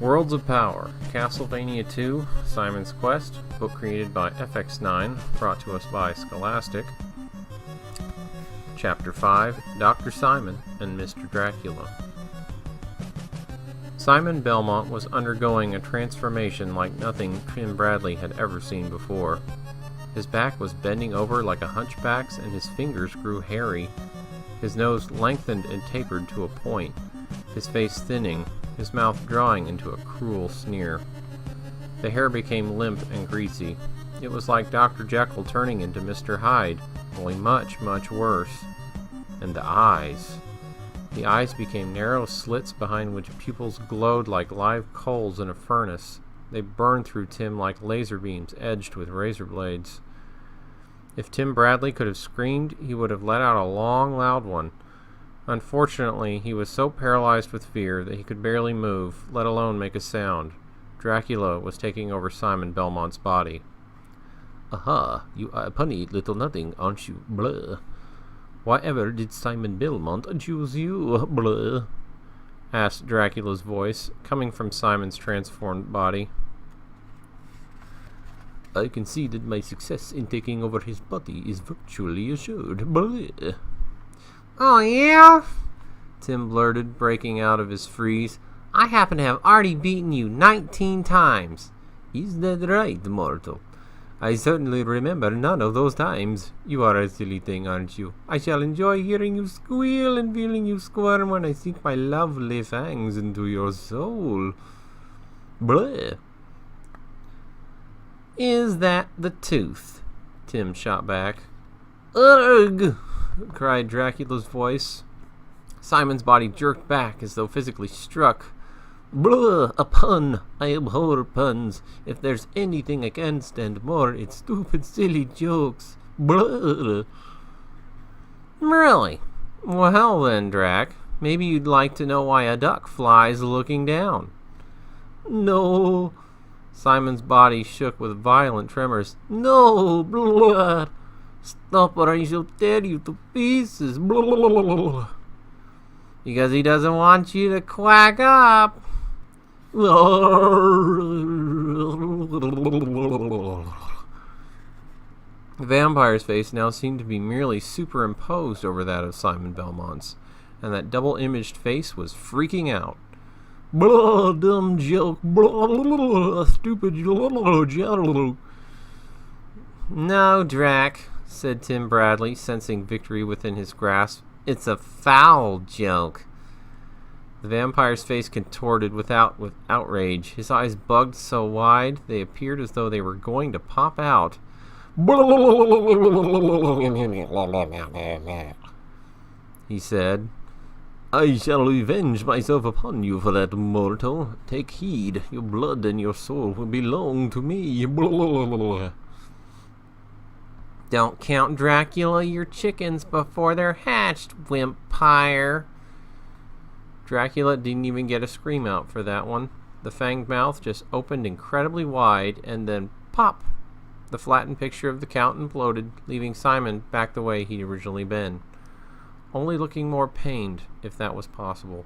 Worlds of Power, CastleVania 2, Simon's Quest, book created by FX9, brought to us by Scholastic. Chapter 5, Dr. Simon and Mr. Dracula. Simon Belmont was undergoing a transformation like nothing Tim Bradley had ever seen before. His back was bending over like a hunchback's and his fingers grew hairy. His nose lengthened and tapered to a point, his face thinning, his mouth drawing into a cruel sneer. The hair became limp and greasy. It was like Dr. Jekyll turning into Mr. Hyde, only much, much worse. And the eyes. The eyes became narrow slits behind which pupils glowed like live coals in a furnace. They burned through Tim like laser beams edged with razor blades. If Tim Bradley could have screamed, he would have let out a long, loud one. Unfortunately, he was so paralyzed with fear that he could barely move, let alone make a sound. Dracula was taking over Simon Belmont's body. Aha, you are a punny little nothing, aren't you? Blah. Why ever did Simon Belmont choose you? Blah. Asked Dracula's voice, coming from Simon's transformed body. I can see that my success in taking over his body is virtually assured. Blah. Oh, yeah? Tim blurted, breaking out of his freeze. I happen to have already beaten you 19 times. Is that right, mortal? I certainly remember none of those times. You are a silly thing, aren't you? I shall enjoy hearing you squeal and feeling you squirm when I sink my lovely fangs into your soul. Blah. Is that the tooth? Tim shot back. Ugh! Cried Dracula's voice. Simon's body jerked back as though physically struck. Blah! A pun! I abhor puns. If there's anything I can't stand more, it's stupid, silly jokes. Blah! Really? Well then, Drac, maybe you'd like to know why a duck flies looking down. No. Simon's body shook with violent tremors. No! Blah! Stop or I shall tear you to pieces. Blah. Because he doesn't want you to quack up. The vampire's face now seemed to be merely superimposed over that of Simon Belmont's, and that double-imaged face was freaking out. Blah, dumb joke. Blah, stupid joke. No, Drac, said Tim Bradley, sensing victory within his grasp. It's a foul joke. The vampire's face contorted with outrage. His eyes bugged so wide they appeared as though they were going to pop out. He said, I shall revenge myself upon you for that, mortal. Take heed, your blood and your soul will belong to me. Don't count Dracula your chickens before they're hatched, wimpire. Dracula didn't even get a scream out for that one. The fanged mouth just opened incredibly wide, and then pop! The flattened picture of the Count imploded, leaving Simon back the way he'd originally been, only looking more pained, if that was possible.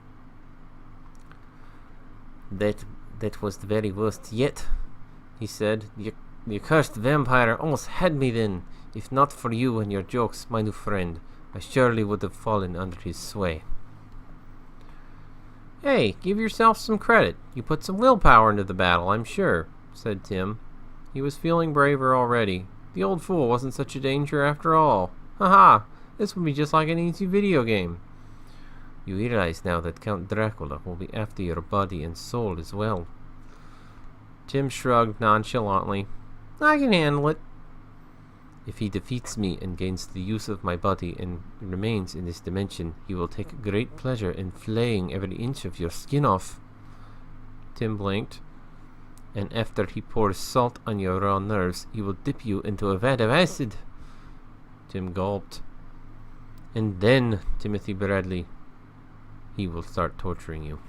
That was the very worst yet, he said. The accursed vampire almost had me then. If not for you and your jokes, my new friend, I surely would have fallen under his sway. Hey, give yourself some credit. You put some willpower into the battle, I'm sure, said Tim. He was feeling braver already. The old fool wasn't such a danger after all. Haha, this would be just like an easy video game. You realize now that Count Dracula will be after your body and soul as well. Tim shrugged nonchalantly. I can handle it. If he defeats me and gains the use of my body and remains in this dimension, he will take great pleasure in flaying every inch of your skin off. Tim blinked. And after he pours salt on your raw nerves, he will dip you into a vat of acid. Tim gulped. And then, Timothy Bradley, he will start torturing you.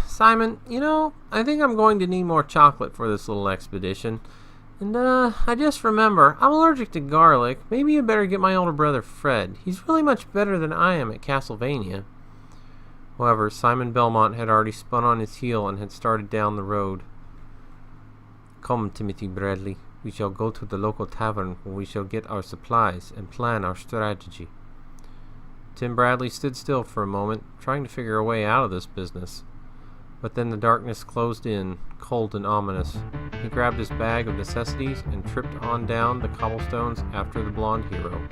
Simon, I think I'm going to need more chocolate for this little expedition. And, I just remember, I'm allergic to garlic. Maybe you better get my older brother Fred. He's really much better than I am at CastleVania. However, Simon Belmont had already spun on his heel and had started down the road. Come, Timothy Bradley. We shall go to the local tavern where we shall get our supplies and plan our strategy. Tim Bradley stood still for a moment, trying to figure a way out of this business. But then the darkness closed in, cold and ominous. He grabbed his bag of necessities and tripped on down the cobblestones after the blonde hero.